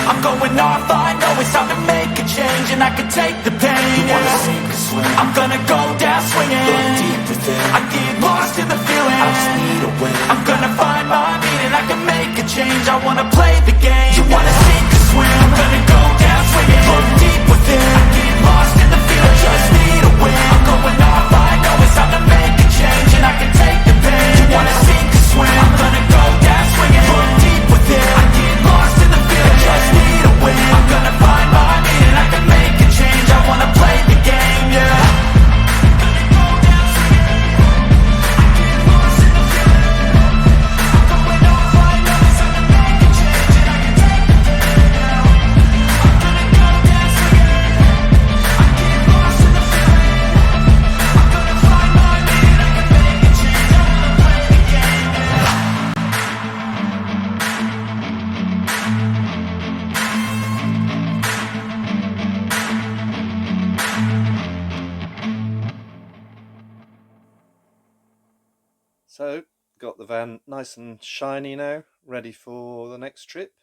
I'm going off, I know it's time to make a change, and I can take the pain. You wanna sink or swim? I'm gonna go down swinging. Look deep within. I get lost in the feeling. I just need a win. I'm gonna find my meaning. I can make a change. I wanna play the game. You wanna sink or swim? I'm gonna go down swinging. Look deep within. I get lost in the feeling. I just need a win. I'm going off, I know it's time to make a change, and I can take the pain. You wanna sink or swim? I'm gonna go down swinging. Look deep within. I get lost in the feeling. I just need a win. I'm gonna find my meaning. I can make a change. I wanna play the game, yeah. So, got the van nice and shiny now, ready for the next trip,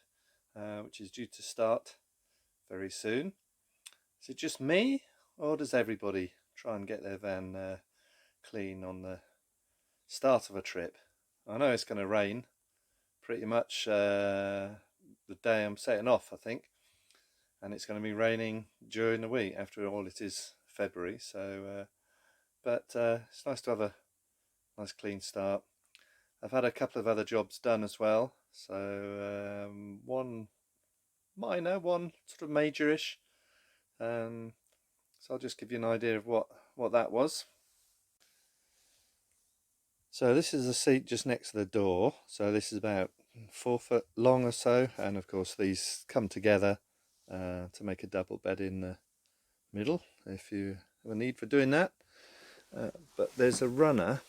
which is due to start very soon. Is it just me, or does everybody try and get their van clean on the start of a trip? I know it's going to rain pretty much the day I'm setting off, I think, and it's going to be raining during the week. After all, it is February, so but it's nice to have a nice clean start. I've had a couple of other jobs done as well, so one minor, one sort of major-ish, so I'll just give you an idea of what that was. So this is the seat just next to the door, so this is about 4 foot long or so, and of course these come together to make a double bed in the middle if you have a need for doing that. But there's a runner.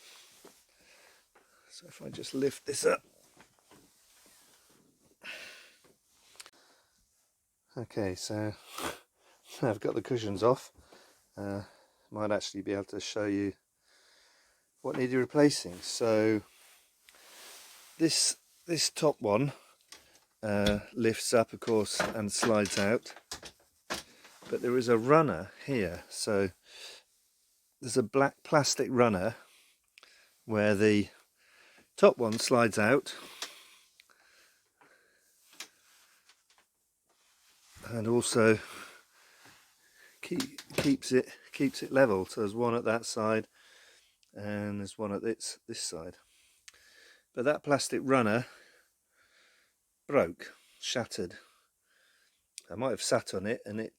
So if I just lift this up. Okay, so I've got the cushions off. Might actually be able to show you what needed replacing. So this top one lifts up, of course, and slides out. But there is a runner here. So there's a black plastic runner where the top one slides out and also keeps it level. So there's one at that side and there's one at this side. But that plastic runner broke, shattered. I might have sat on it and it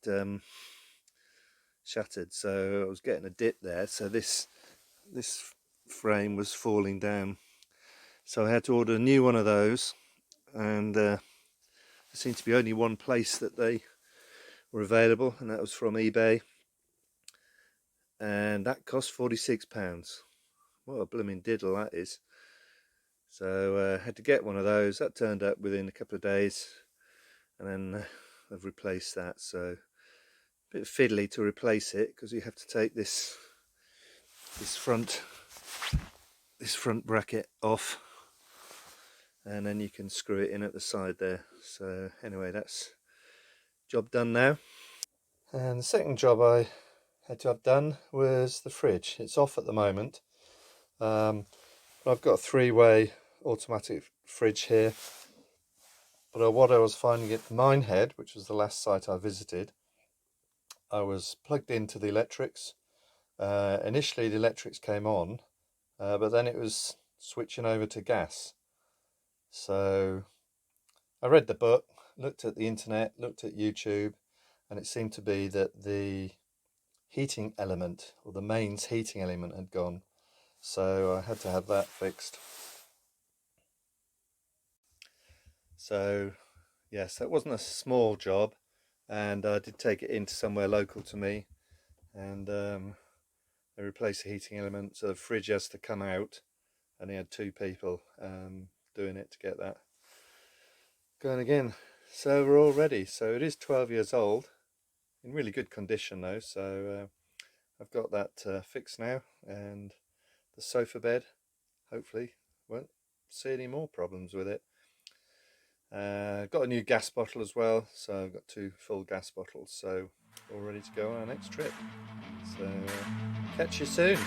shattered, so I was getting a dip there, so this frame was falling down, so I had to order a new one of those, and there seemed to be only one place that they were available, and that was from eBay, and that cost £46. What a blooming diddle that is. So I had to get one of those. That turned up within a couple of days, and then I've replaced that. So a bit fiddly to replace it, because you have to take this front bracket off, and then you can screw it in at the side there. So anyway, that's job done now. And the second job I had to have done was the fridge. It's off at the moment. I've got a 3-way automatic fridge here, but what I was finding at Minehead, which was the last site I visited, I was plugged into the electrics. Initially the electrics came on, but then it was switching over to gas. So I read the book, looked at the internet, looked at YouTube, and it seemed to be that the heating element, or the mains heating element, had gone. So I had to have that fixed. So yes, that wasn't a small job, and I did take it into somewhere local to me, and they replaced the heating element, so the fridge has to come out, and they had 2 people doing it to get that going again. So we're all ready. So it is 12 years old, in really good condition though, so I've got that fixed now, and the sofa bed hopefully won't see any more problems with it. Got a new gas bottle as well, so I've got 2 full gas bottles, so all ready to go on our next trip. So catch you soon.